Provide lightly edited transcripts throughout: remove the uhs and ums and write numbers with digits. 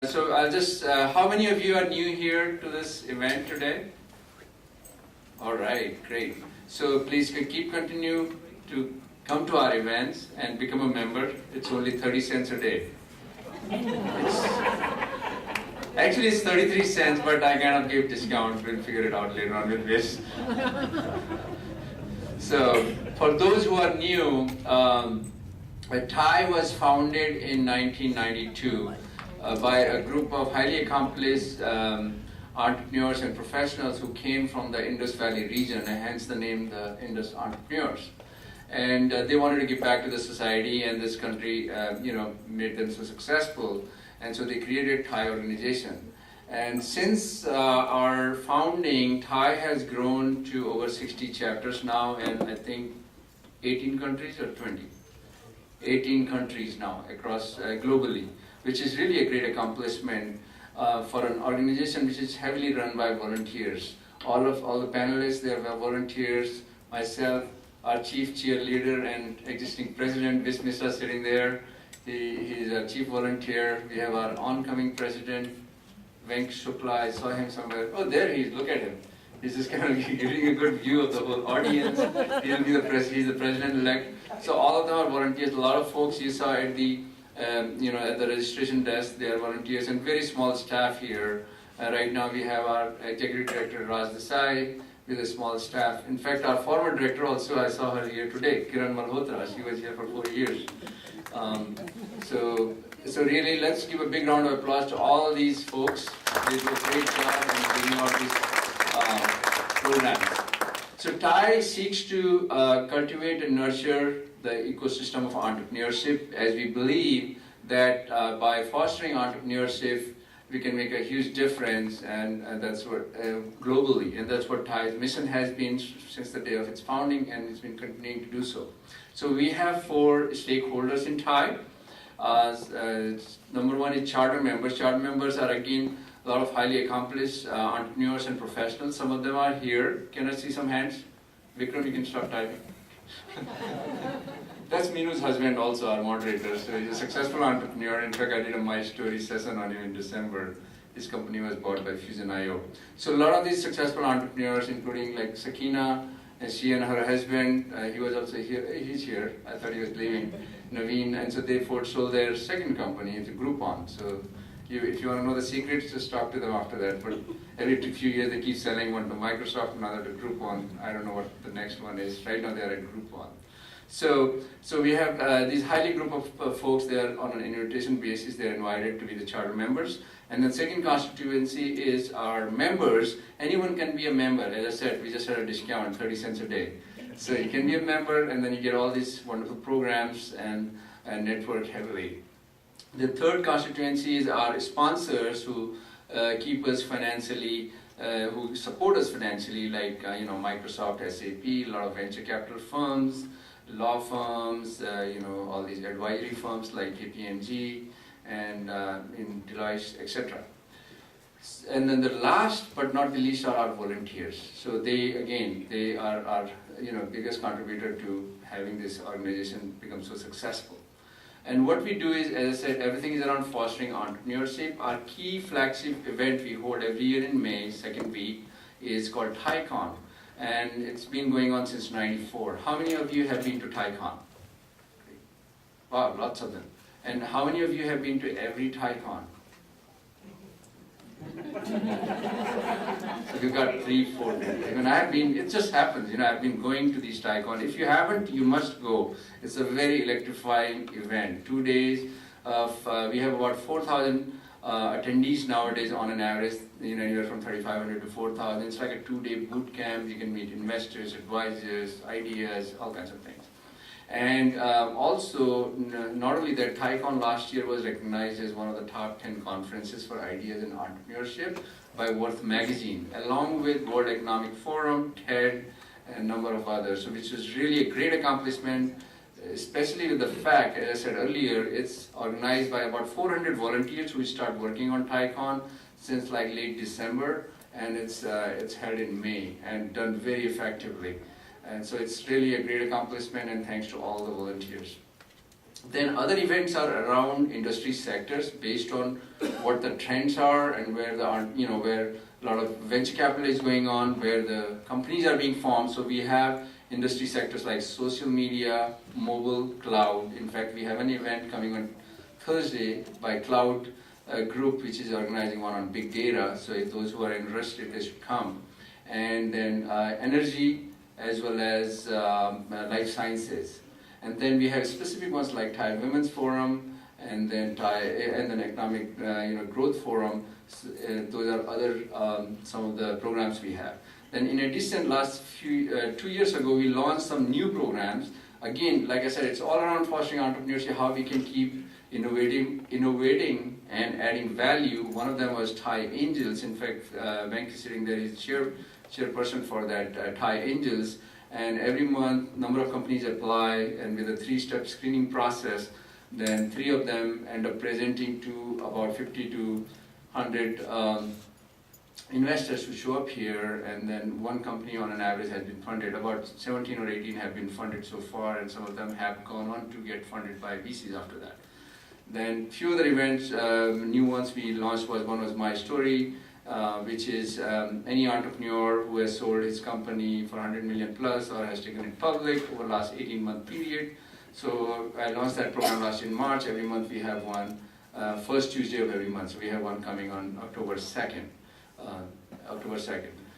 So I'll just, how many of you are new here to this event today? All right, great. So please continue to come to our events and become a member. It's only 30 cents a day. Actually it's 33 cents, but I kind of gave discount. We'll figure it out later on with this. So for those who are new, TiE was founded in 1992 by a group of highly accomplished entrepreneurs and professionals who came from the Indus Valley region, and hence the name the Indus Entrepreneurs. And they wanted to give back to the society, and this country made them so successful, and so they created TiE organization. And since our founding, TiE has grown to over 60 chapters now, and I think 18 countries or 20? 18 countries now across globally, which is really a great accomplishment for an organization which is heavily run by volunteers. All the panelists, they are volunteers. Myself, our chief cheerleader and existing president, Vish Mishra, sitting there. He's a chief volunteer. We have our oncoming president, Venk Shukla. I saw him somewhere. Oh, there he is. Look at him. He's just kind of giving a good view of the whole audience. He'll be he's the president-elect. So all of them are volunteers. A lot of folks you saw at the at the registration desk, they are volunteers, and very small staff here. Right now we have our executive director, Raj Desai, with a small staff. In fact, our former director also, I saw her here today, Kiran Malhotra. She was here for 4 years. So really, let's give a big round of applause to all these folks. They do a great job in bringing out these programs. So TiE seeks to cultivate and nurture the ecosystem of entrepreneurship, as we believe that by fostering entrepreneurship, we can make a huge difference, and that's what globally, and that's what TiE's mission has been since the day of its founding, and it's been continuing to do so. So we have 4 stakeholders in TiE. Number 1 is charter members. Charter members are again a lot of highly accomplished entrepreneurs and professionals. Some of them are here. Can I see some hands? Vikram, you can stop typing. That's Minu's husband, also our moderator. So he's a successful entrepreneur. In fact, I did a My Story session on him in December. His company was bought by Fusion.io. So a lot of these successful entrepreneurs, including like Sakina, and she and her husband, he was also here. He's here. I thought he was leaving. Naveen, and so they sold their second company into Groupon. So if you want to know the secrets, just talk to them after that. But every few years they keep selling, one to Microsoft, another to Groupon. I don't know what the next one is. Right now they are at Groupon. So we have these highly group of folks. They are on an invitation basis. They are invited to be the charter members. And the second constituency is our members. Anyone can be a member. As I said, we just had a discount, 30 cents a day. So you can be a member, and then you get all these wonderful programs and network heavily. The third constituency is our sponsors who keep us financially, who support us financially, like Microsoft, SAP, a lot of venture capital firms, law firms, all these advisory firms like KPMG and in Deloitte, etc. And then the last but not the least are our volunteers. So they are our biggest contributor to having this organization become so successful. And what we do is, as I said, everything is around fostering entrepreneurship. Our key flagship event we hold every year in May, second week, is called TiECon. And it's been going on since '94. How many of you have been to TiECon? Wow, lots of them. And how many of you have been to every TiECon? So we've got 3, 4. Even I have been, it just happens, I've been going to these TiECon. If you haven't, you must go. It's a very electrifying event. 2 days of, we have about 4,000 attendees nowadays on an average, anywhere from 3,500 to 4,000. It's like a 2-day boot camp. You can meet investors, advisors, ideas, all kinds of things. And also, not only that, TiECon last year was recognized as one of the top 10 conferences for ideas in entrepreneurship by Worth Magazine, along with World Economic Forum, TED, and a number of others, so which was really a great accomplishment, especially with the fact, as I said earlier, it's organized by about 400 volunteers who start working on TiECon since like late December, and it's held in May and done very effectively. And so it's really a great accomplishment, and thanks to all the volunteers. Then other events are around industry sectors based on what the trends are and where where a lot of venture capital is going on, where the companies are being formed. So we have industry sectors like social media, mobile, cloud. In fact, we have an event coming on Thursday by Cloud Group, which is organizing one on big data. So if those who are interested, they should come. And then energy as well as life sciences. And then we have specific ones like TiE Women's Forum, and then Economic Growth Forum. Those are other some of the programs we have. Then in addition, last 2 years ago, we launched some new programs. Again, like I said, it's all around fostering entrepreneurship, how we can keep innovating and adding value. One of them was TiE Angels. In fact, Bank is sitting there, he's chairperson for that TiE Angels. And every month, number of companies apply, and with a 3-step screening process, then 3 of them end up presenting to about 50 to 100 investors who show up here, and then one company on an average has been funded. About 17 or 18 have been funded so far, and some of them have gone on to get funded by VCs after that. Then few other events, new ones we launched one was My Story, which is any entrepreneur who has sold his company for 100 million plus or has taken it public over the last 18-month period. So I launched that program last year in March. Every month we have one, first Tuesday of every month. So we have one coming on October 2nd.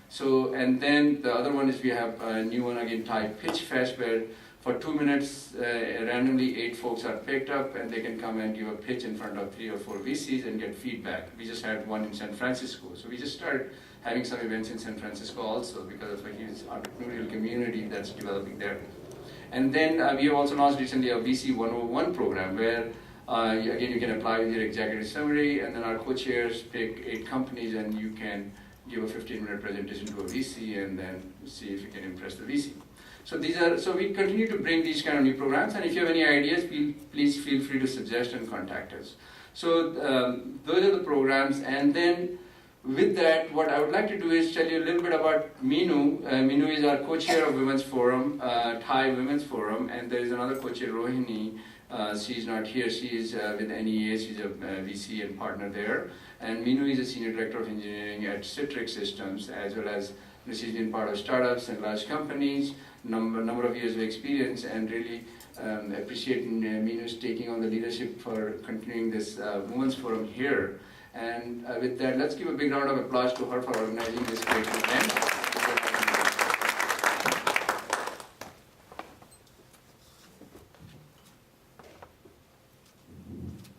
So, and then the other one is we have a new one again, TiE Pitch Fest, where for 2 minutes, randomly 8 folks are picked up and they can come and give a pitch in front of 3 or 4 VCs and get feedback. We just had one in San Francisco. So we just started having some events in San Francisco also because of a huge entrepreneurial community that's developing there. And then we have also launched recently a VC 101 program where again you can apply with your executive summary, and then our co-chairs pick 8 companies and you can give a 15-minute presentation to a VC and then see if you can impress the VC. So we continue to bring these kind of new programs, and if you have any ideas, please feel free to suggest and contact us. So those are the programs, and then with that, what I would like to do is tell you a little bit about Minu. Minu is our co-chair of Women's Forum, TiE Women's Forum, and there is another co-chair, Rohini. She's not here, she is with NEA, she's a VC and partner there. And Minu is a Senior Director of Engineering at Citrix Systems, as well as she's been part of startups and large companies, number of years of experience, and really appreciate Minu's taking on the leadership for continuing this Women's Forum here. And with that, let's give a big round of applause to her for organizing this great event.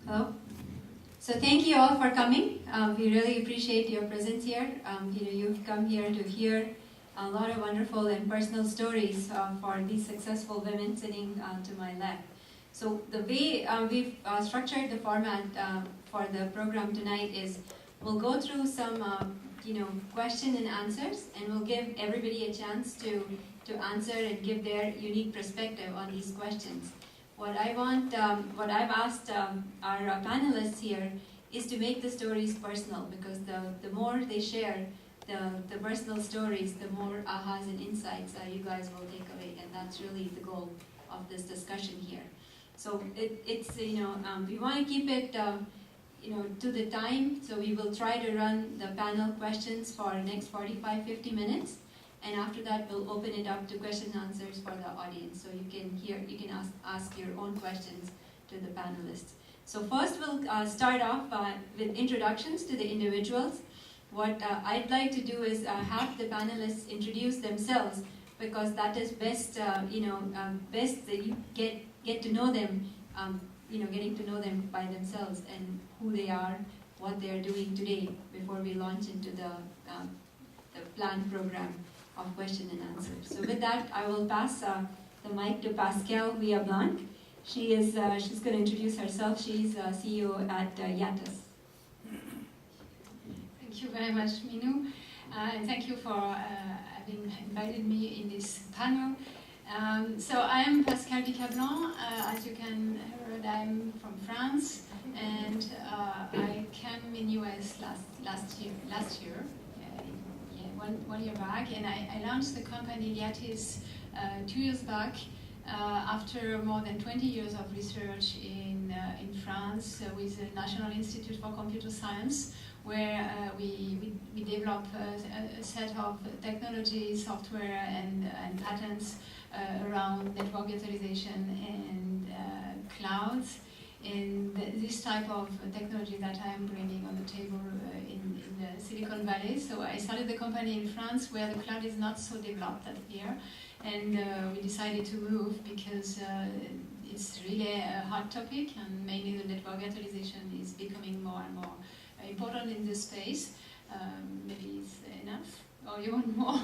Hello. So thank you all for coming. We really appreciate your presence here. You've come here to hear a lot of wonderful and personal stories for these successful women sitting to my left. So the way we've structured the format for the program tonight is we'll go through some question and answers, and we'll give everybody a chance to answer and give their unique perspective on these questions. What I've asked our panelists here is to make the stories personal, because the more they share the personal stories, the more ahas and insights you guys will take away, and that's really the goal of this discussion here. So we want to keep it to the time, so we will try to run the panel questions for the next 45-50 minutes, and after that we'll open it up to question and answers for the audience, so you can ask your own questions to the panelists. So first we'll start off with introductions to the individuals. What I'd like to do is have the panelists introduce themselves, because that is best, best that you get to know them, getting to know them by themselves and who they are, what they are doing today before we launch into the planned program of question and answer. So with that, I will pass the mic to Pascal Villablanc. She's going to introduce herself. She's CEO at Yatas. Thank you very much, Minu, and thank you for having invited me in this panel. So I am Pascal Villablanc. As you can heard, I'm from France, and I came in US last year, one year back, and I launched the company Yatis 2 years back after more than 20 years of research in France with the National Institute for Computer Science, where we develop a set of technology, software, and patents around network virtualization and clouds. And this type of technology that I am bringing on the table in Silicon Valley. So I started the company in France, where the cloud is not so developed as here. And we decided to move because it's really a hot topic, and mainly the network virtualization is becoming more and more important in this space. Maybe it's enough, or you want more?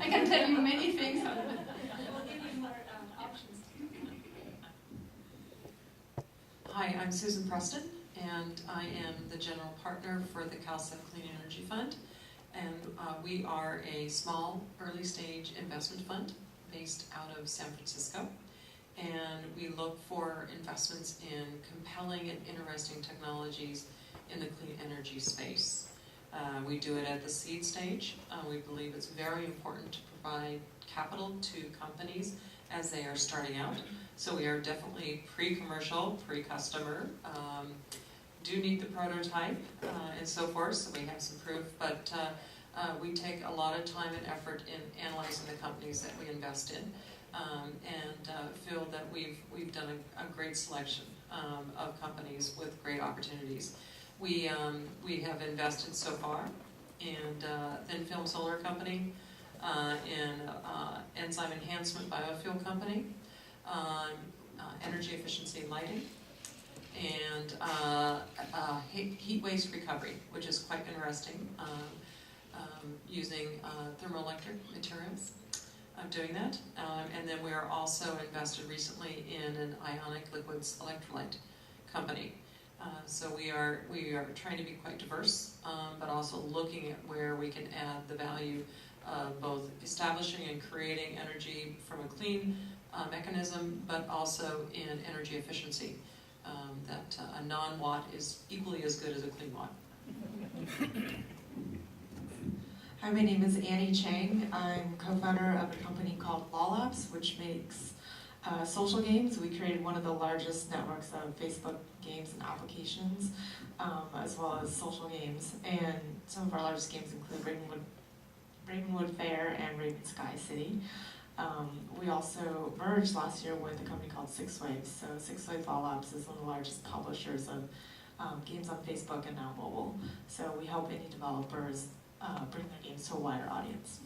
I can tell you many things. We'll give you more options. Hi, I'm Susan Preston, and I am the general partner for the CalSEF Clean Energy Fund. And we are a small, early-stage investment fund based out of San Francisco. And we look for investments in compelling and interesting technologies in the clean energy space. We do it at the seed stage. We believe it's very important to provide capital to companies as they are starting out. So we are definitely pre-commercial, pre-customer, do need the prototype and so forth, so we have some proof, but we take a lot of time and effort in analyzing the companies that we invest in, and feel that we've done a great selection of companies with great opportunities. We have invested so far in thin film solar company, in enzyme enhancement biofuel company, energy efficiency lighting, and heat waste recovery, which is quite interesting, using thermoelectric materials of doing that. And then we are also invested recently in an ionic liquids electrolyte company. So we are trying to be quite diverse, but also looking at where we can add the value of both establishing and creating energy from a clean mechanism, but also in energy efficiency, that a non-watt is equally as good as a clean watt. Hi, my name is Annie Chang. I'm co-founder of a company called Law Labs, which makes social games. We created one of the largest networks of Facebook games and applications, as well as social games. And some of our largest games include Ravenwood Fair and Raven Sky City. We also merged last year with a company called Six Waves. So Six Waves Law Labs is one of the largest publishers of games on Facebook and now mobile. So we help indie developers bring their games to a wider audience.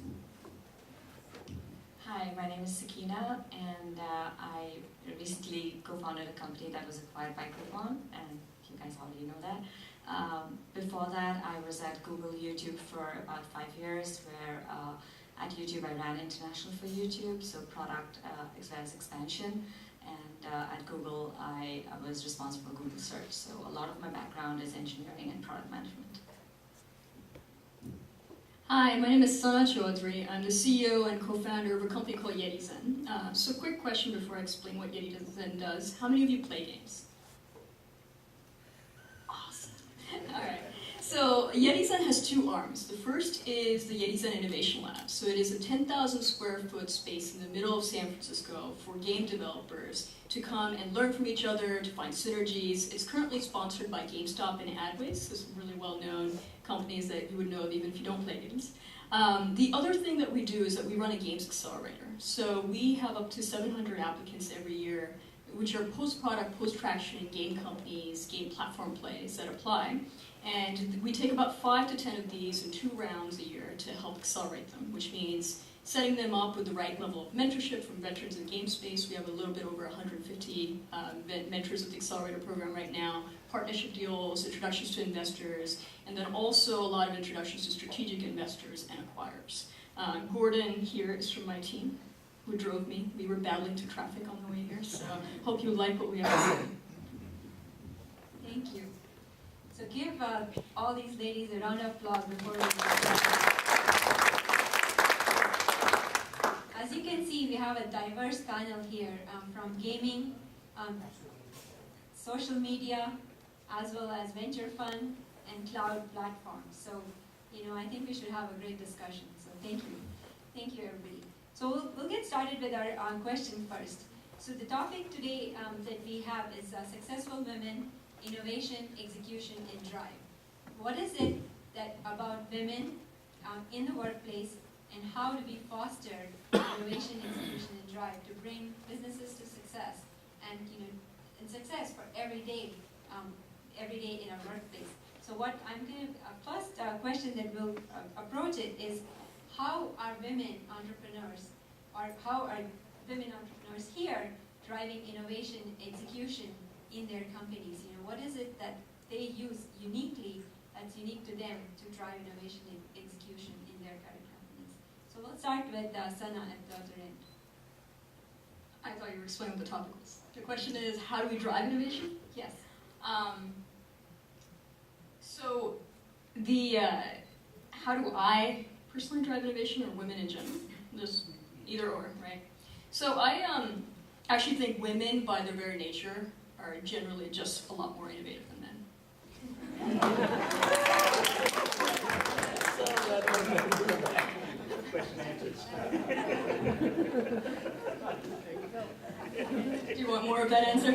Hi, my name is Sakina, and I recently co-founded a company that was acquired by Groupon, and you guys already know that. Before that, I was at Google YouTube for about 5 years, where at YouTube I ran international for YouTube, so product as well as expansion. And at Google, I was responsible for Google Search, so a lot of my background is engineering and product management. Hi, my name is Sana Chaudhry. I'm the CEO and co-founder of a company called Yetizen. So quick question before I explain what Yetizen does. How many of you play games? Awesome. All right. So Yetizen has 2 arms. The first is the Yetizen Innovation Lab. So it is a 10,000 square foot space in the middle of San Francisco for game developers to come and learn from each other, to find synergies. It's currently sponsored by GameStop and Adways, so some really well-known companies that you would know of even if you don't play games. The other thing that we do is that we run a games accelerator. So we have up to 700 applicants every year, which are post-product, post-traction game companies, game platform plays that apply. And we take about 5 to 10 of these in 2 rounds a year to help accelerate them, which means setting them up with the right level of mentorship from veterans in game space. We have a little bit over 150 mentors at the Accelerator program right now, partnership deals, introductions to investors, and then also a lot of introductions to strategic investors and acquirers. Gordon here is from my team, who drove me. We were battling to traffic on the way here, so hope you like what we have to say. Thank you. So give all these ladies a round of applause before we start. As you can see, we have a diverse panel here from gaming, social media, as well as venture fund and cloud platforms. So, I think we should have a great discussion. So thank you. Thank you, everybody. So we'll get started with our question first. So the topic today that we have is successful women, innovation, execution, and drive. What is it that about women in the workplace, and how do we foster innovation, execution, and drive to bring businesses to success, and and success for every day in our workplace. So what I'm going to first question that we'll approach it is, how are women entrepreneurs, or how are women entrepreneurs here driving innovation, execution in their companies? What is it that they use uniquely, that's unique to them, to drive innovation and execution in their current companies? So we'll start with Sana at the other end. I thought you were explaining what the topic was. The question is, how do we drive innovation? Yes. So how do I personally drive innovation, or women in general? Just either or, right? So I actually think women, by their very nature, are generally just a lot more innovative than men. Do you want more of that answer?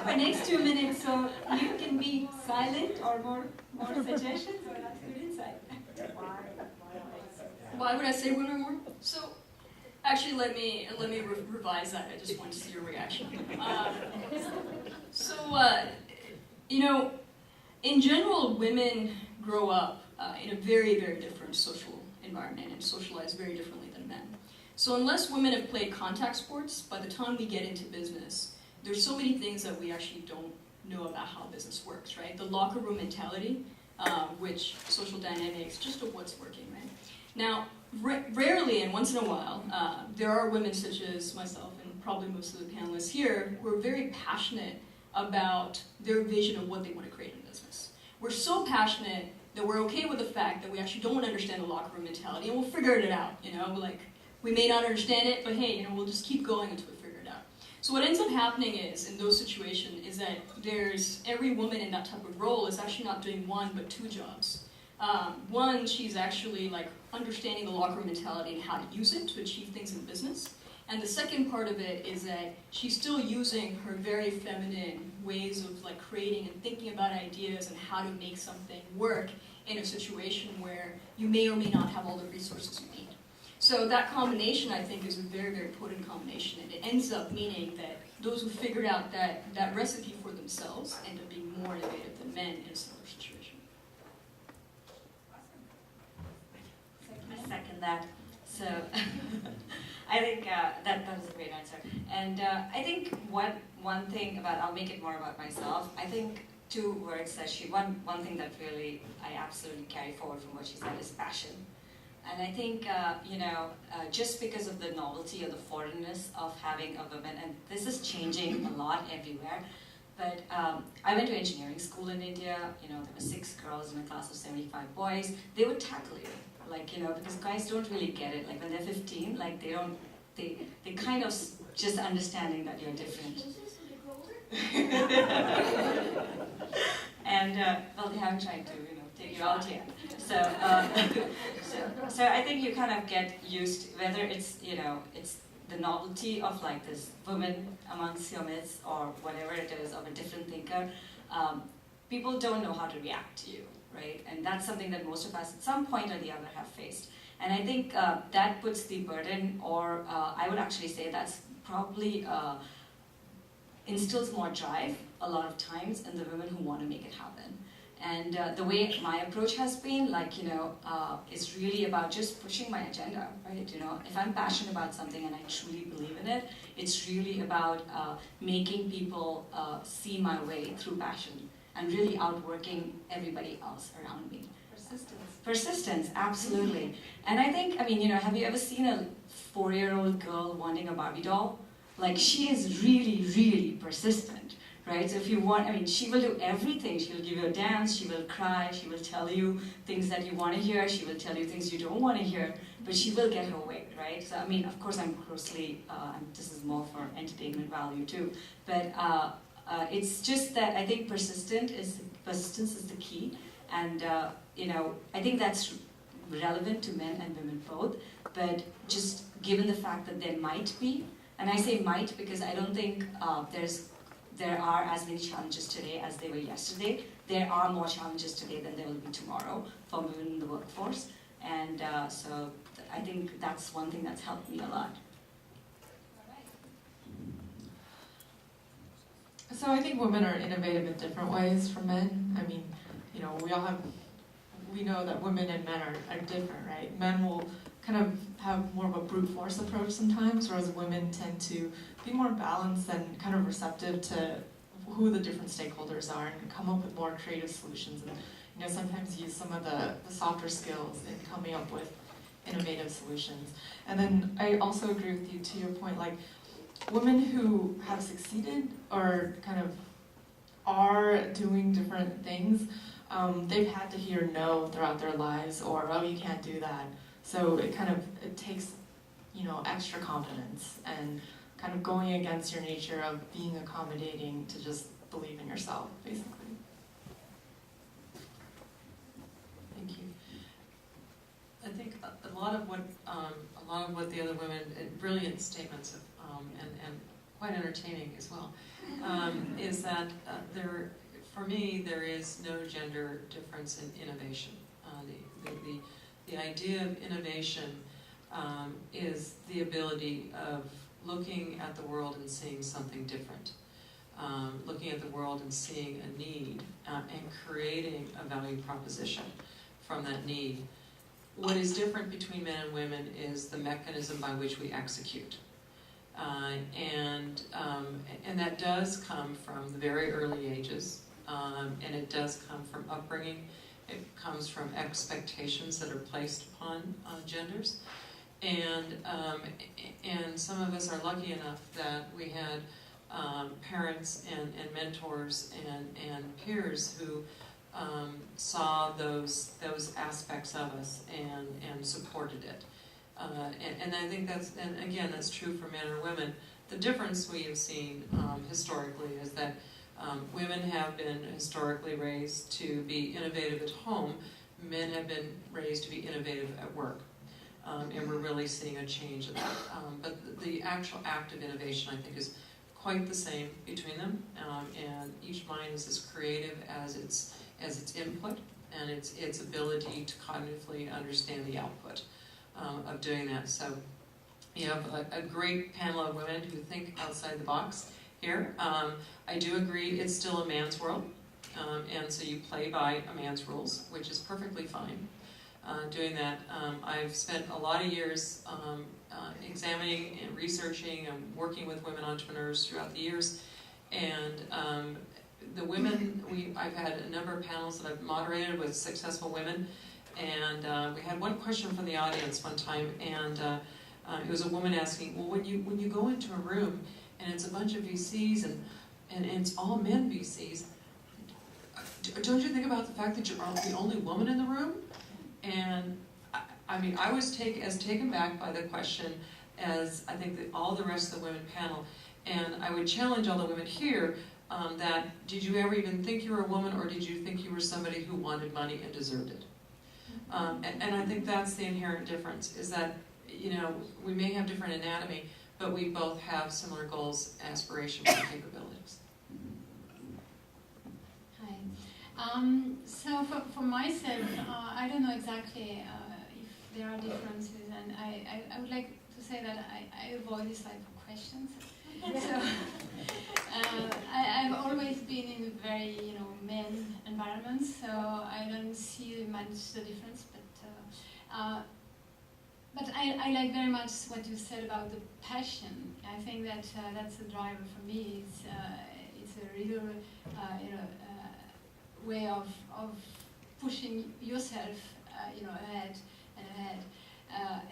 For next 2 minutes, so you can be silent or more suggestions, or that's good insight. Why would I say women are more? So, actually, let me revise that. I just want to see your reaction. In general, women grow up in a very, very different social environment and socialize very differently than men. So unless women have played contact sports, by the time we get into business, there's so many things that we actually don't know about how business works, right? The locker room mentality, which social dynamics, just of what's working, right? Now, rarely and once in a while, there are women such as myself and probably most of the panelists here who are very passionate about their vision of what they want to create in business. We're so passionate that we're okay with the fact that we actually don't understand the locker room mentality, and we'll figure it out, like, we may not understand it, but hey, we'll just keep going until we figure it out. So what ends up happening is, in those situations, is that every woman in that type of role is actually not doing one, but two jobs. One, she's actually like understanding the locker room mentality and how to use it to achieve things in business. And the second part of it is that she's still using her very feminine ways of like creating and thinking about ideas and how to make something work in a situation where you may or may not have all the resources you need. So that combination, I think, is a very, very potent combination, and it ends up meaning that those who figured out that recipe for themselves end up being more innovative than men in a similar situation. I second that. So I think that was a great answer. And I think one thing I'll make it more about myself. I think two words that one thing that really I absolutely carry forward from what she said is passion. And I think, just because of the novelty or the foreignness of having a woman, and this is changing a lot everywhere, but I went to engineering school in India. There were 6 girls in a class of 75 boys. They would tackle you, because guys don't really get it. Like when they're 15, they kind of just understanding that you're different. And, they haven't tried to, take you out yet. So I think you kind of get used, whether it's the novelty of like this woman amongst your midst or whatever it is, of a different thinker. People don't know how to react to you, right? And that's something that most of us at some point or the other have faced. And I think that puts the burden, or I would actually say that's probably instills more drive a lot of times in the women who want to make it happen. And the way my approach has been, it's really about just pushing my agenda, right? If I'm passionate about something and I truly believe in it, it's really about making people see my way through passion and really outworking everybody else around me. Persistence, absolutely. And I think, have you ever seen a 4-year-old girl wanting a Barbie doll? Like, she is really, really persistent. Right? So if you want, she will do everything. She will give you a dance, she will cry, she will tell you things that you want to hear, she will tell you things you don't want to hear, but she will get her way, right? So, of course, I'm grossly, this is more for entertainment value too, but it's just that I think persistence is the key, and, I think that's relevant to men and women both, but just given the fact that there might be, and I say might because I don't think there are as many challenges today as there were yesterday. There are more challenges today than there will be tomorrow for women in the workforce, and so I think that's one thing that's helped me a lot. So I think women are innovative in different ways from men. I mean, we know that women and men are different, right? Men will kind of have more of a brute force approach sometimes, whereas women tend to be more balanced and kind of receptive to who the different stakeholders are and come up with more creative solutions, and sometimes use some of the softer skills in coming up with innovative solutions. And then I also agree with you to your point, like women who have succeeded or kind of are doing different things, they've had to hear no throughout their lives, or oh, you can't do that. So it takes extra confidence and kind of going against your nature of being accommodating to just believe in yourself, basically. Thank you. I think a lot of what the other women, brilliant statements and quite entertaining as well, is that for me there is no gender difference in innovation. The idea of innovation is the ability of looking at the world and seeing something different, looking at the world and seeing a need and creating a value proposition from that need. What is different between men and women is the mechanism by which we execute. And that does come from the very early ages, and it does come from upbringing. It comes from expectations that are placed upon genders. And some of us are lucky enough that we had parents and mentors and peers who saw those aspects of us and supported it. And I think that's true for men or women. The difference we have seen historically is that women have been historically raised to be innovative at home. Men have been raised to be innovative at work. And we're really seeing a change in that. But the actual act of innovation, I think, is quite the same between them. And each mind is as creative as its input and its ability to cognitively understand the output of doing that. So you have a great panel of women who think outside the box here. I do agree it's still a man's world. And so you play by a man's rules, which is perfectly fine. Doing that, I've spent a lot of years examining and researching and working with women entrepreneurs throughout the years. And the women, I've had a number of panels that I've moderated with successful women. And we had one question from the audience one time, and it was a woman asking, well, when you go into a room and it's a bunch of VCs and it's all men VCs, don't you think about the fact that you're the only woman in the room? And I mean, I was as taken back by the question as I think that all the rest of the women panel. And I would challenge all the women here that did you ever even think you were a woman, or did you think you were somebody who wanted money and deserved it? And I think that's the inherent difference, is that, we may have different anatomy, but we both have similar goals, aspirations, and capabilities. So for myself, I don't know exactly if there are differences, and I would like to say that I avoid this type of questions. So I've always been in very men environments, so I don't see much the difference. But I like very much what you said about the passion. I think that that's a driver for me. It's a real way of pushing yourself ahead and ahead.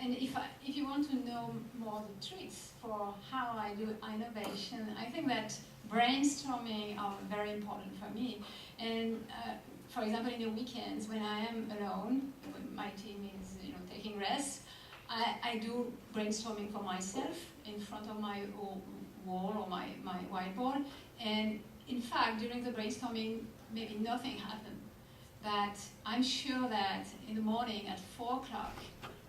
And if you want to know more the tricks for how I do innovation, I think that brainstorming are very important for me. And for example, in the weekends when I am alone, when my team is taking rest, I do brainstorming for myself in front of my wall or my whiteboard. And in fact, during the brainstorming, maybe nothing happened. that I'm sure that in the morning at 4 o'clock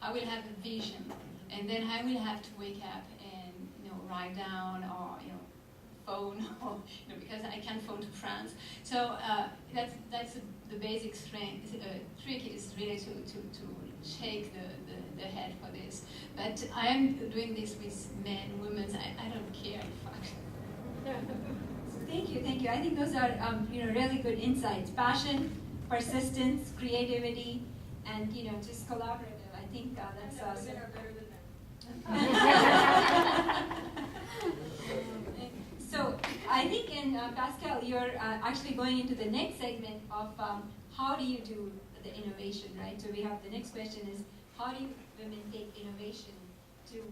I will have a vision, and then I will have to wake up and write down or phone or because I can't phone to France. So that's the basic trick is really to shake the head for this. But I am doing this with men, women. I don't care in fact. Thank you. I think those are really good insights. Passion, persistence, creativity, and just collaborative. I think that's awesome. So I think, Pascal, you're actually going into the next segment of how do you do the innovation, right? So we have the next question is, how do women take innovation to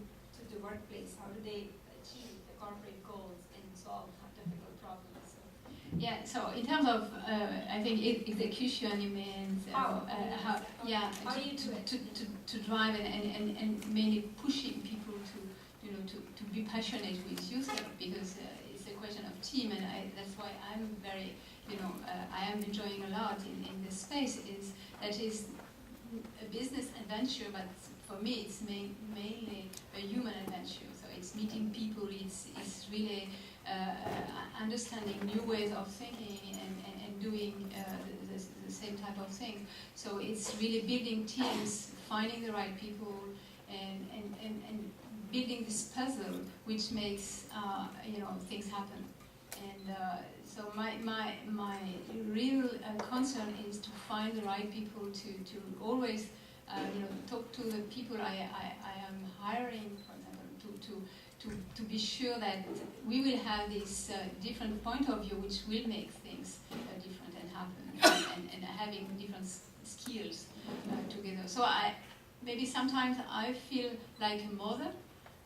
the workplace? How do they achieve the corporate goals and solve difficult problems? So, yeah, so in terms of, I think execution, you mean, how do you do it? To drive and mainly pushing people to be passionate with yourself, because it's a question of team, and that's why I'm very, I am enjoying a lot in this space. That is a business adventure, but for me it's mainly a human adventure. So it's meeting people, it's really understanding new ways of thinking and doing the same type of things. So it's really building teams, finding the right people, and building this puzzle which makes things happen. And so my real concern is to find the right people to always talk to the people I am hiring, for example, to be sure that we will have this different point of view which will make things different and happen, and having different skills together. So maybe sometimes I feel like a mother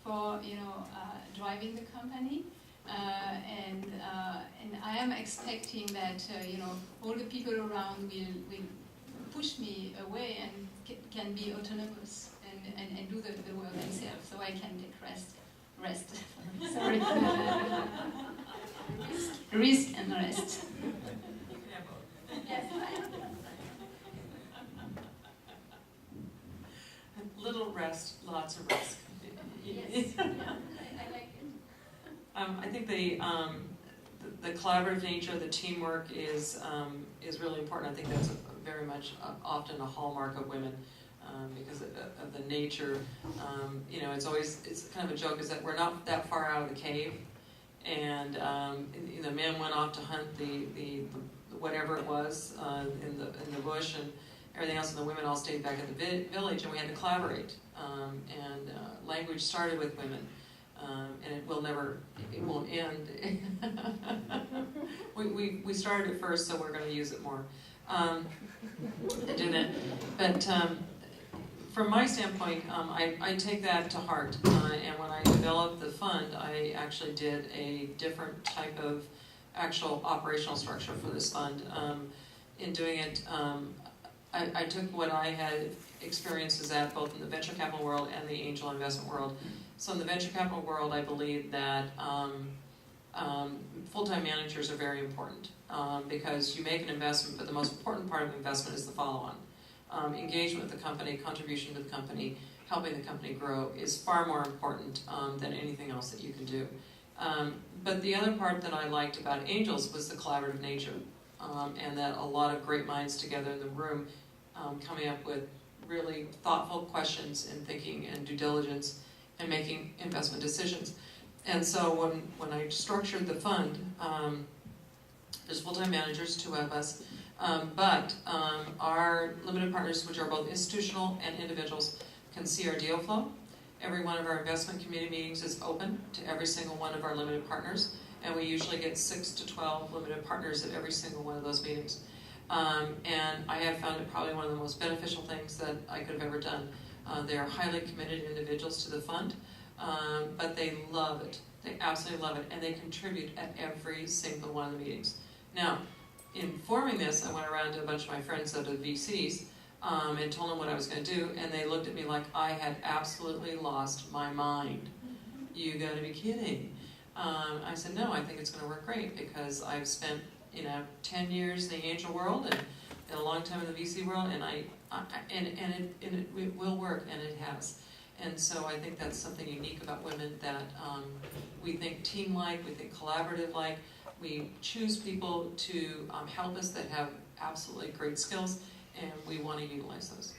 for driving the company, and I am expecting that all the people around will push me away and can be autonomous and do the work themselves, so I can take rest. Sorry. Risk and rest. Yes. Little rest, lots of risk. Yes. Yeah, I like it. I think the collaborative nature, the teamwork is really important. I think that's very much often a hallmark of women, because of the nature. It's kind of a joke is that we're not that far out of the cave, and the men went off to hunt the whatever it was in the bush and everything else, and the women all stayed back at the village, and we had to collaborate. Language started with women, and it won't end. we started it first, so we're going to use it more. Do that. But from my standpoint, I take that to heart. And when I developed the fund, I actually did a different type of actual operational structure for this fund. In doing it, I took what I had experiences at both in the venture capital world and the angel investment world. So in the venture capital world, I believe that full-time managers are very important because you make an investment, but the most important part of investment is the follow-on. Engagement with the company, contribution to the company, helping the company grow is far more important than anything else that you can do. But the other part that I liked about angels was the collaborative nature, and that a lot of great minds together in the room coming up with really thoughtful questions and thinking and due diligence and making investment decisions. And so when I structured the fund, there's full-time managers, 2 of us, but our limited partners, which are both institutional and individuals, can see our deal flow. Every one of our investment committee meetings is open to every single one of our limited partners, and we usually get 6 to 12 limited partners at every single one of those meetings. And I have found it probably one of the most beneficial things that I could have ever done. They are highly committed individuals to the fund, but they love it. They absolutely love it, and they contribute at every single one of the meetings. Now, in forming this, I went around to a bunch of my friends that are VCs and told them what I was going to do, and they looked at me like I had absolutely lost my mind. You got to be kidding. I said, no, I think it's going to work great because I've spent 10 years in the angel world, and got a long time in the VC world, and it will work, and it has. And so I think that's something unique about women, that we think team-like, we think collaborative-like. We choose people to help us that have absolutely great skills, and we want to utilize those.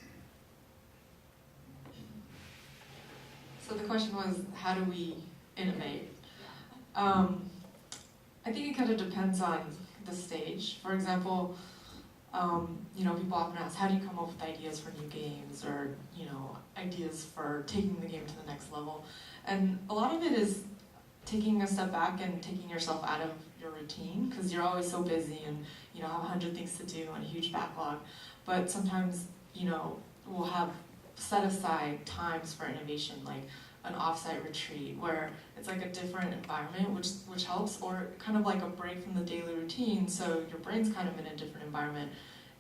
So the question was, how do we innovate? I think it kind of depends on the stage. For example, people often ask, how do you come up with ideas for new games, or ideas for taking the game to the next level? And a lot of it is taking a step back and taking yourself out of your routine, because you're always so busy and have 100 things to do and a huge backlog. But sometimes we'll have set aside times for innovation, like an offsite retreat where it's like a different environment, which helps, or kind of like a break from the daily routine, so your brain's kind of in a different environment,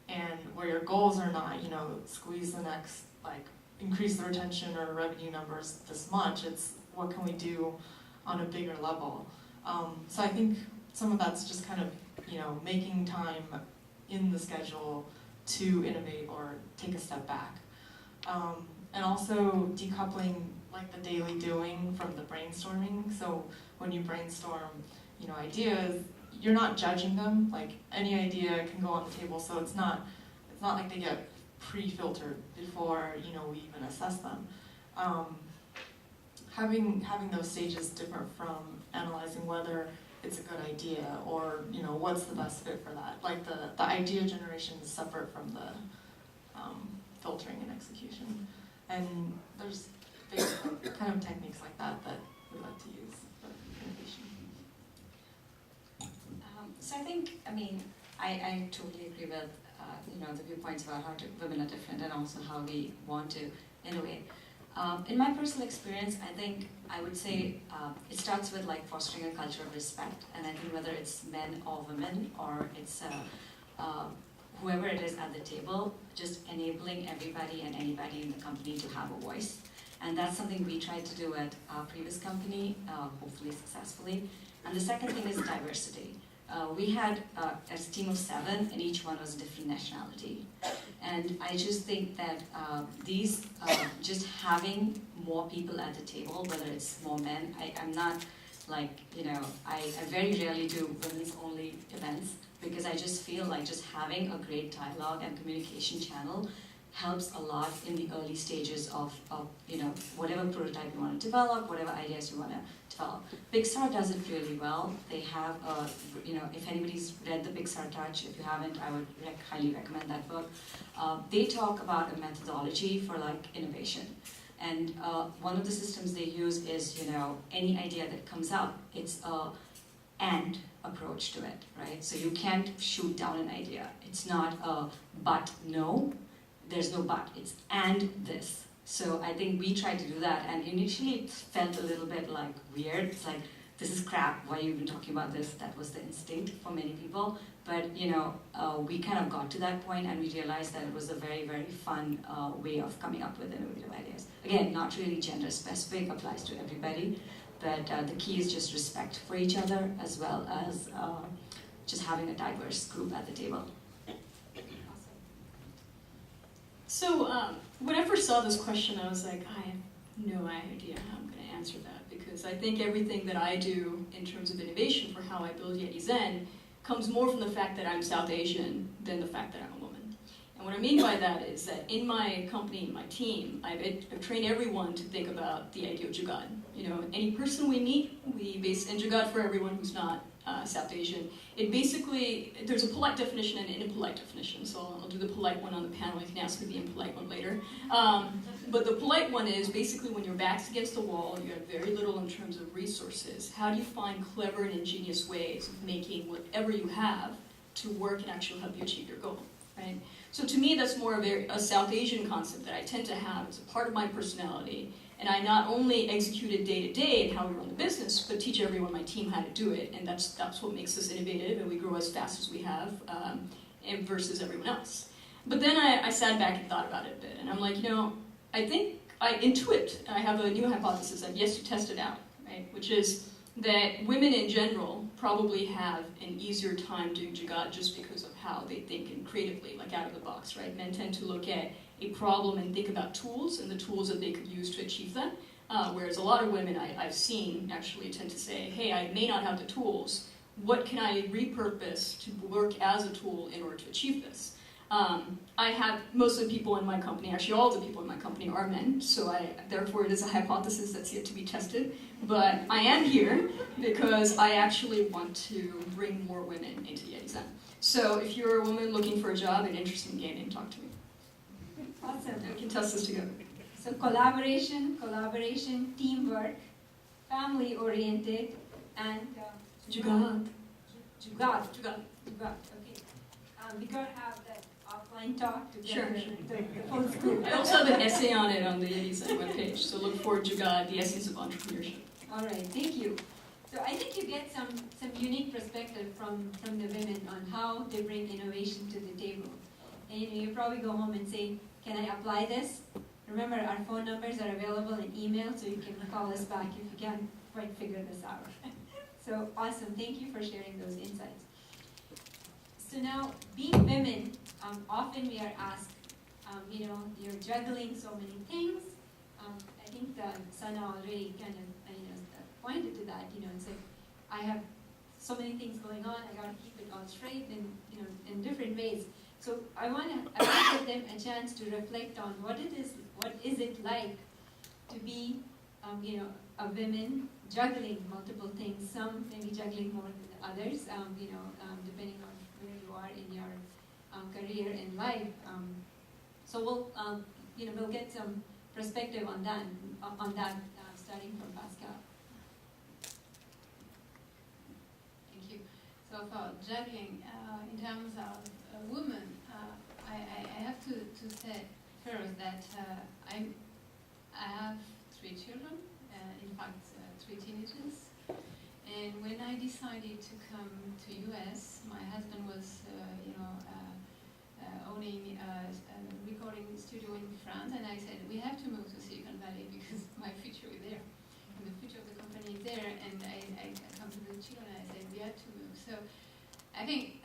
and where your goals are not squeeze the next, like increase the retention or revenue numbers this much. It's what can we do on a bigger level. So I think some of that's just kind of making time in the schedule to innovate or take a step back, and also decoupling like the daily doing from the brainstorming. So when you brainstorm ideas, you're not judging them. Like any idea can go on the table, so it's not like they get pre-filtered before we even assess them. Having those stages different from analyzing whether it's a good idea, or what's the best fit for that. Like the idea generation is separate from the filtering and execution. And there's kind of techniques like that we like to use for innovation. So I think, I totally agree with the viewpoints about how women are different, and also how we want to innovate. In my personal experience, I would say it starts with like fostering a culture of respect, and I think whether it's men or women, or it's whoever it is at the table, just enabling everybody and anybody in the company to have a voice. And that's something we tried to do at our previous company, hopefully successfully. And the second thing is diversity. We had a team of 7, and each one was a different nationality. And I just think that just having more people at the table, whether it's more men, I'm not like, I very rarely do women's only events, because I just feel like just having a great dialogue and communication channel helps a lot in the early stages of whatever prototype you want to develop, whatever ideas you want to develop. Pixar does it really well. They have if anybody's read the Pixar Touch, if you haven't, I would highly recommend that book. They talk about a methodology for like innovation. And one of the systems they use is, any idea that comes up, it's a and approach to it, right? So you can't shoot down an idea. It's not a but no. There's no but, it's and this. So I think we tried to do that, and initially it felt a little bit like weird. It's like, this is crap, why are you even talking about this? That was the instinct for many people. But we kind of got to that point, and we realized that it was a very, very fun way of coming up with innovative ideas. Again, not really gender specific, applies to everybody, but the key is just respect for each other, as well as just having a diverse group at the table. So when I first saw this question, I was like, I have no idea how I'm going to answer that, because I think everything that I do in terms of innovation for how I build Yeti Zen comes more from the fact that I'm South Asian than the fact that I'm a woman. And what I mean by that is that in my company, my team, I've trained everyone to think about the idea of Jugaad. Any person we meet, we base, and Jugaad for everyone who's not South Asian, it basically, there's a polite definition and an impolite definition, so I'll do the polite one on the panel, you can ask me the impolite one later. But the polite one is basically when your back's against the wall, you have very little in terms of resources, how do you find clever and ingenious ways of making whatever you have to work and actually help you achieve your goal, right? So to me, that's more of a South Asian concept that I tend to have as a part of my personality. And I not only execute it day to day in how we run the business, but teach everyone on my team how to do it. And that's what makes us innovative, and we grow as fast as we have versus everyone else. But then I sat back and thought about it a bit. And I'm like, I think I intuit. I have a new hypothesis. I've yet to test it out, right? Which is that women in general probably have an easier time doing jugaad just because of how they think and creatively, like out of the box, right? Men tend to look at a problem and think about tools and the tools that they could use to achieve that. Whereas a lot of women I've seen actually tend to say, hey, I may not have the tools. What can I repurpose to work as a tool in order to achieve this? I have most of the people in my company, actually all the people in my company are men, so therefore it is a hypothesis that's yet to be tested. But I am here because I actually want to bring more women into Yetizen. So if you're a woman looking for a job and interested in gaming, talk to me. Awesome. We can test this together. So collaboration, teamwork, family-oriented, and Jugaad. Jugaad. Okay. We gotta have that offline talk to Sure. get the full scoop. I also have an essay on it on the Yetizen webpage, so look for Jugaad, the Essence of Entrepreneurship. All right, thank you. So I think you get some unique perspective from the women on how they bring innovation to the table. And you probably go home and say, can I apply this? Remember, our phone numbers are available in email, so you can call us back if you can't quite figure this out. So awesome, thank you for sharing those insights. So now, being women, often we are asked, you're juggling so many things. I think Sana already kind of pointed to that. It's like I have so many things going on. I got to keep it all straight, in different ways. So I want to give them a chance to reflect on what is it like to be, a woman juggling multiple things. Some maybe juggling more than others, depending on where you are in your career and life. So we'll get some perspective on that, starting from Pascal. Thank you. So for juggling, in terms of a woman, I have to say first that I have 3 children, in fact 3 teenagers. And when I decided to come to US, my husband was, owning a recording studio in France, and I said, we have to move to Silicon Valley because my future is there, and the future of the company is there. And I come to the children and I said, we have to move. So I think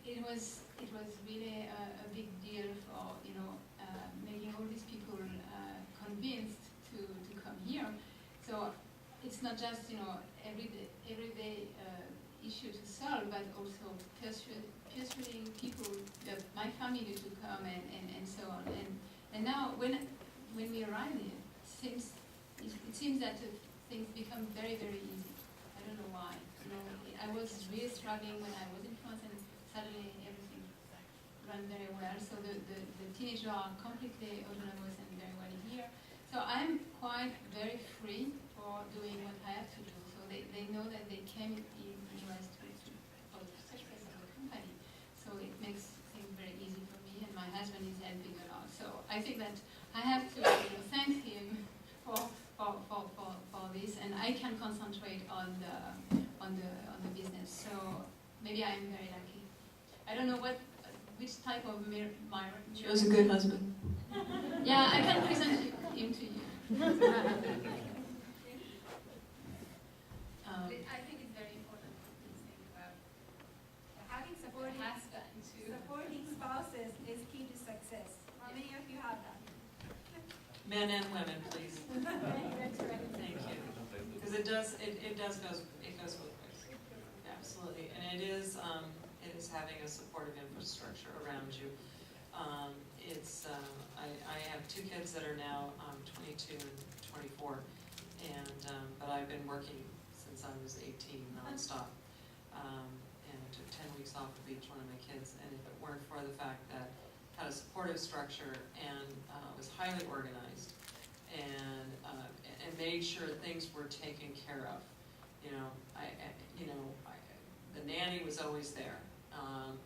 it was really a big deal for making all these people convinced to come here. So it's not just everyday issue to solve, but also persuading people, my family, to come and so on. And now when we arrive here, it seems that things become very, very easy. I don't know why. I was really struggling when I was in France, and suddenly everything ran very well. So the teenagers are completely autonomous and very well here. So I'm quite very free for doing what I have to do. So they know that they came in the US for the success of the company. So it makes things very easy for me, and my husband is helping a lot. So I think that I have to thank him for this, and I can concentrate on the business. So maybe I'm very lucky. I don't know which type of mirror. She was a good husband. Yeah, I can present him to you. I think it's very important to think about Having supporting spouses is key to success. How many of you have that? Men and women, please. That's right. Thank you. Because it goes both ways. Absolutely. And it is having a supportive infrastructure around you. I have 2 kids that are now 22 and 24, but I've been working since I was 18 nonstop. And I took 10 weeks off of each one of my kids, and if it weren't for the fact that I had a supportive structure and was highly organized and made sure things were taken care of. The nanny was always there, and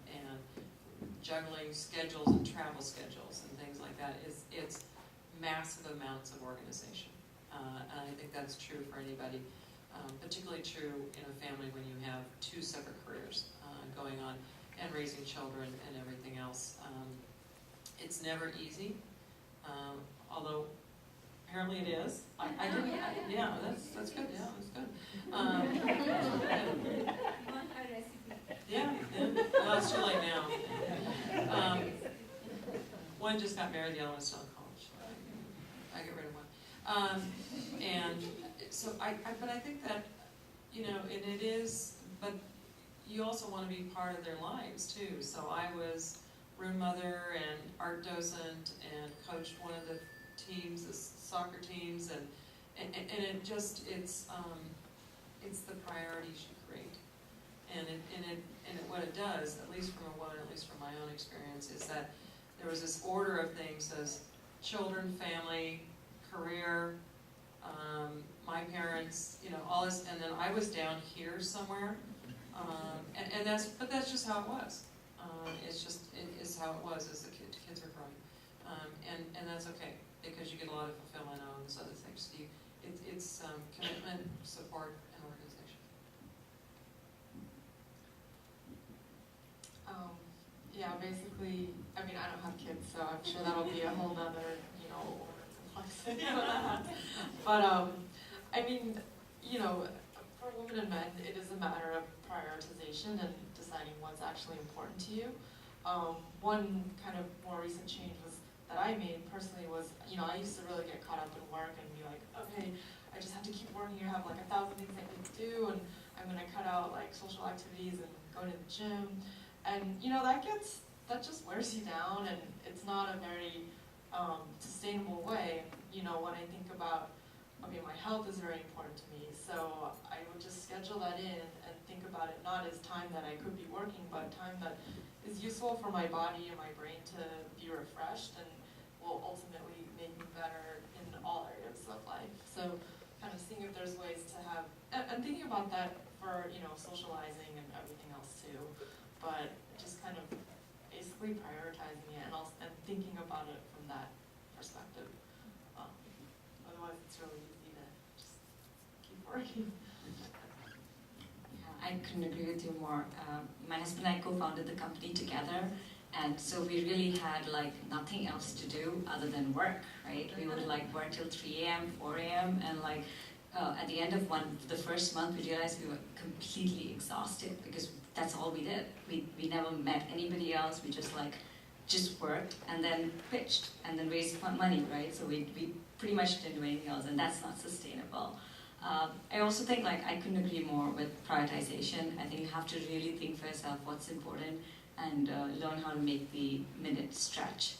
juggling schedules and travel schedules and things like that it's massive amounts of organization. And I think that's true for anybody, particularly true in a family when you have 2 separate careers going on and raising children and everything else. It's never easy, although Apparently it is. I didn't, yeah, that's good, yeah, that's good. Yeah, well, it's too late now. One just got married, the other one's still in college. So I get rid of one. And so but I think that, you know, and it is, but you also want to be part of their lives too. So I was room mother and art docent and coached one of the teams, the soccer teams, and it just, it's the priorities you create. And what it does, at least from a woman, at least from my own experience, is that there was this order of things as children, family, career, my parents, you know, all this, and then I was down here somewhere, and that's just how it was. It's how it was as the kids were growing, and that's okay because you get a lot of fulfillment on those other things. It's commitment, support, and organization. Yeah, basically, I mean, I don't have kids, so I'm sure that'll be a whole nother, you know, complexity of that. But, I mean, you know, for women and men, it is a matter of prioritization and deciding what's actually important to you. One kind of more recent change that I made personally was, you know, I used to really get caught up in work and be like, okay, I just have to keep working, I have like 1,000 things I need to do, and I'm gonna cut out like social activities and go to the gym. And you know, that just wears you down, and it's not a very sustainable way. You know, when I think about, okay, my health is very important to me, so I would just schedule that in and think about it not as time that I could be working, but time that is useful for my body and my brain to be refreshed and will ultimately make me better in all areas of life. So kind of seeing if there's ways to have, and thinking about that for, you know, socializing and everything else too. But just kind of basically prioritizing it and thinking about it from that perspective. Otherwise, it's really easy to just keep working. Yeah, I couldn't agree with you more. My husband and I co-founded the company together, and so we really had like nothing else to do other than work, right? We would like work till 3 a.m., 4 a.m., and like at the end of the first month, we realized we were completely exhausted because that's all we did. We never met anybody else. We just worked and then pitched and then raised money, right? So we pretty much didn't do anything else, and that's not sustainable. I also think like I couldn't agree more with prioritization. I think you have to really think for yourself what's important and learn how to make the minute stretch.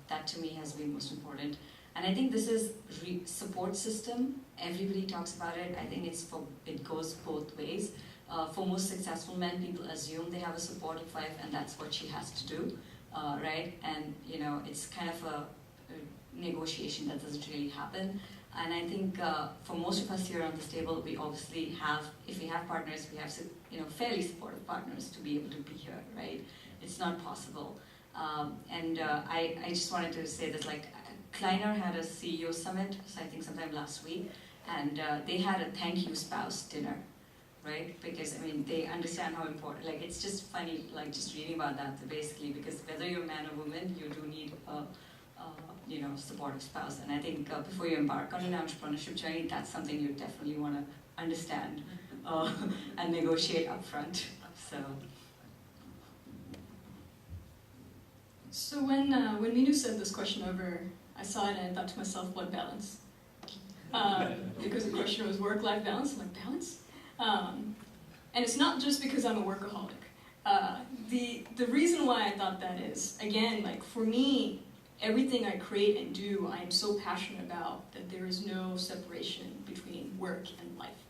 That to me has been most important. And I think this is support system. Everybody talks about it. I think it goes both ways. For most successful men, people assume they have a supportive wife, and that's what she has to do, right? And you know, it's kind of a negotiation that doesn't really happen. And I think for most of us here on this table, we obviously have, if we have partners, we have fairly supportive partners to be able to be here, right? It's not possible. I just wanted to say that like Kleiner had a CEO summit, so I think sometime last week, and they had a thank you spouse dinner, right? Because I mean, they understand how important, like it's just funny, like just reading about that basically, because whether you're a man or woman, you do need a supportive spouse. And I think before you embark on an entrepreneurship journey, that's something you definitely want to understand and negotiate upfront. So when Minu sent this question over, I saw it and I thought to myself, what balance? Because the question was work-life balance. I'm like, balance? And it's not just because I'm a workaholic. The reason why I thought that is, again, like for me, everything I create and do, I am so passionate about that there is no separation between work and life,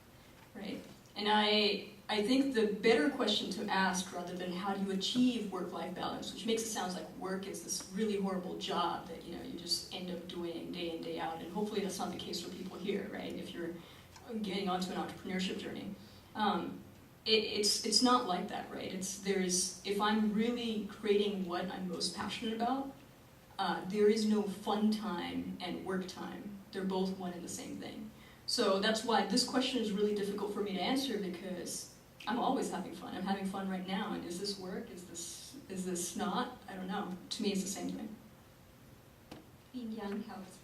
right? And I think the better question to ask, rather than how do you achieve work-life balance, which makes it sound like work is this really horrible job that you just end up doing day in, day out, and hopefully that's not the case for people here, right? If you're getting onto an entrepreneurship journey, it's not like that, right? If I'm really creating what I'm most passionate about, there is no fun time and work time. They're both one and the same thing. So that's why this question is really difficult for me to answer, because I'm always having fun. I'm having fun right now. And is this work? Is this not? I don't know. To me, it's the same thing. Being young helps.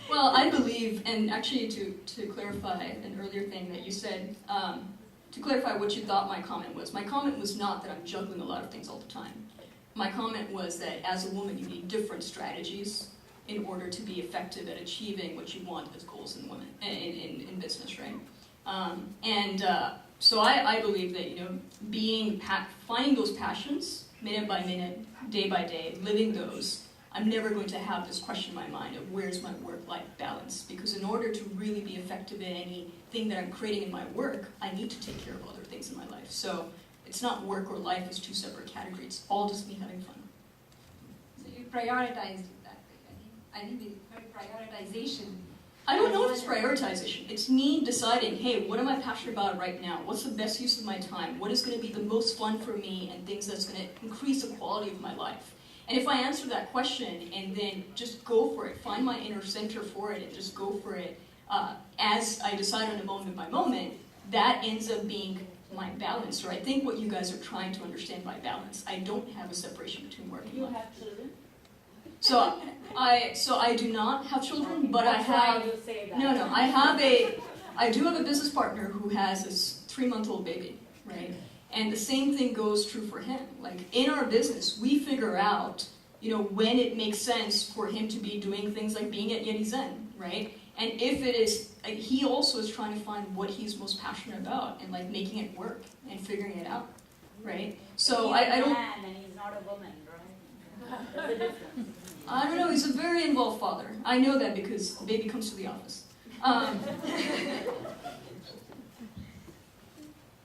Well, I believe, and actually to clarify an earlier thing that you said, to clarify what you thought my comment was not that I'm juggling a lot of things all the time. My comment was that as a woman, you need different strategies in order to be effective at achieving what you want as goals in women in business, right? So I believe that finding those passions minute by minute, day by day, living those. I'm never going to have this question in my mind of where's my work-life balance, because in order to really be effective in anything that I'm creating in my work, I need to take care of other things in my life. So it's not work or life as two separate categories. It's all just me having fun. So you prioritized it that way. I think the prioritization. I don't know if it's prioritization. It's me deciding, hey, what am I passionate about right now? What's the best use of my time? What is going to be the most fun for me and things that's going to increase the quality of my life? And if I answer that question and then just go for it, find my inner center for it and just go for it as I decide on a moment by moment, that ends up being my balance. Or I think what you guys are trying to understand by balance. I don't have a separation between work and life. You have children? So I do not have children, but I have. You say that. No, I do have a business partner who has this 3-month-old baby, right? And the same thing goes true for him. Like in our business, we figure out, when it makes sense for him to be doing things like being at Yeti Zen, right? And if it is, he also is trying to find what he's most passionate about and like making it work and figuring it out, right? So I don't. He's a man and he's not a woman, right? There's a difference. I don't know. He's a very involved father. I know that because the baby comes to the office.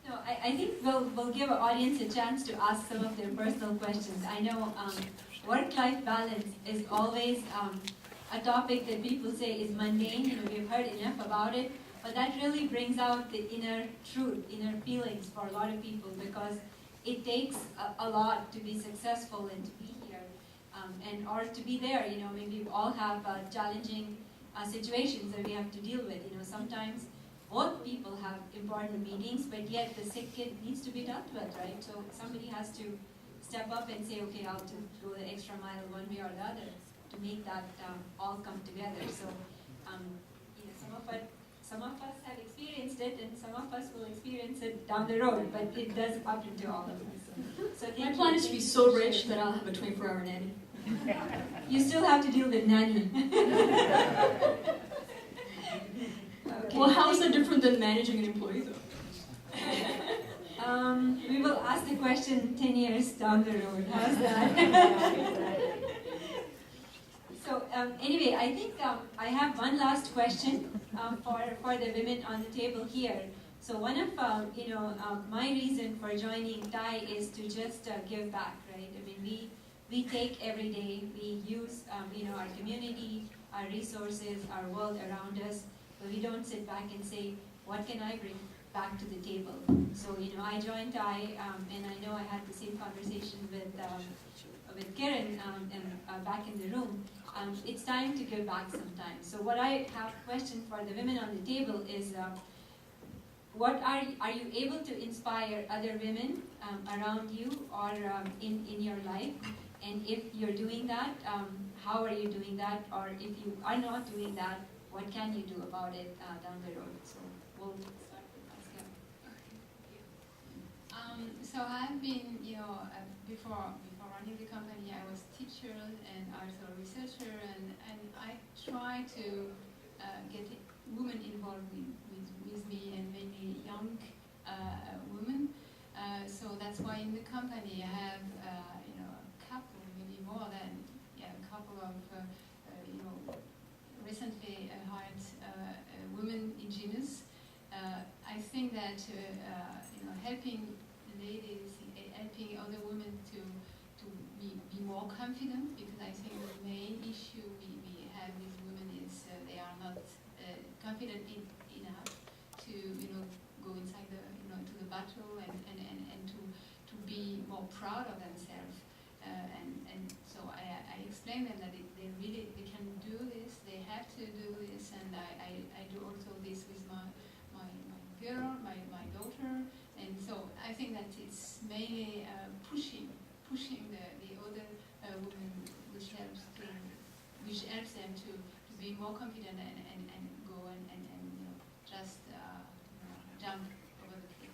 No, I think we'll give our audience a chance to ask some of their personal questions. I know work-life balance is always a topic that people say is mundane. We've heard enough about it, but that really brings out the inner truth, inner feelings for a lot of people, because it takes a lot to be successful and to be here, or to be there. Maybe we all have challenging situations that we have to deal with. Sometimes both people have important meetings, but yet the sick kid needs to be dealt with, right? So somebody has to step up and say, okay, I'll go the extra mile one way or the other to make that all come together. So, some of us have experienced it, and some of us will experience it down the road, but it does happen to all of us. So My plan is to be so rich that I'll have a 24-hour nanny. You still have to deal with nanny. Okay. Well, how is that different than managing an employee, though? We will ask the question 10 years down the road. How's that? So anyway, I think I have one last question for the women on the table here. So one of my reason for joining TiE is to just give back, right? I mean, we take every day, we use our community, our resources, our world around us, but we don't sit back and say, what can I bring back to the table? So I joined TiE, and I know I had the same conversation with Kiran back in the room. It's time to give back sometimes. So what I have a question for the women on the table is, what are you able to inspire other women around you or in your life? And if you're doing that, how are you doing that? Or if you are not doing that, what can you do about it down the road? So we'll start with Pascal. So I've been, before running the company, I was teacher and also researcher, and I try to get women involved with me, and mainly young women. So that's why in the company I have, a couple, maybe more than a couple of, recently hired women engineers. I think that helping ladies, helping other women to be more confident, because I think the main issue we have with women is they are not confident enough to go inside to the battle and to be more proud of themselves. And so I explain them that they can do this, they have to do this, and I do also this with my girl, my daughter, and so I think that it's mainly pushing the other women, which helps to which helps them to be more confident and go and just jump over the cliff.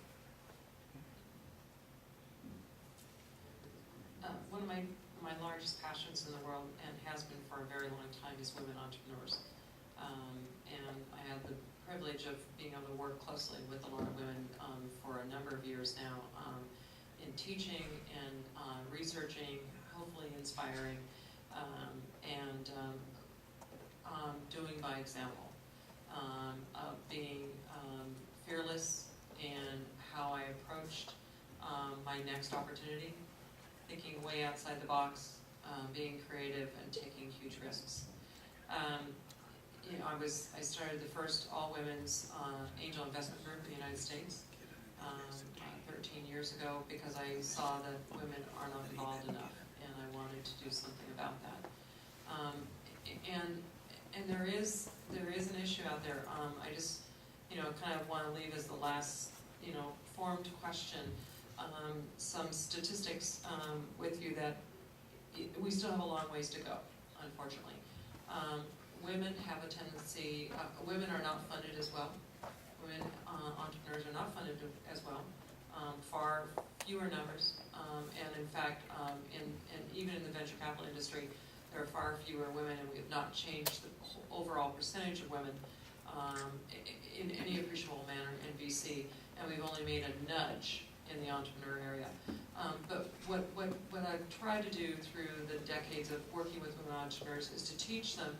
One of my largest passions in the world, and has been for a very long time, is women entrepreneurs. And I have the privilege of being able to work closely with a lot of women for a number of years now in teaching and researching, hopefully inspiring, and doing by example, of being fearless in how I approached my next opportunity, thinking way outside the box, being creative, and taking huge risks. I started the first all-women's angel investment group in the United States 13 years ago because I saw that women are not involved enough, and I wanted to do something about that. And there is an issue out there. I just kind of want to leave as the last formed question some statistics with you that we still have a long ways to go, unfortunately. Women have a tendency, women are not funded as well. Women entrepreneurs are not funded as well. Far fewer numbers. And in fact, even in the venture capital industry, there are far fewer women, and we have not changed the overall percentage of women in any appreciable manner in VC, and we've only made a nudge in the entrepreneur area. But what I've tried to do through the decades of working with women entrepreneurs is to teach them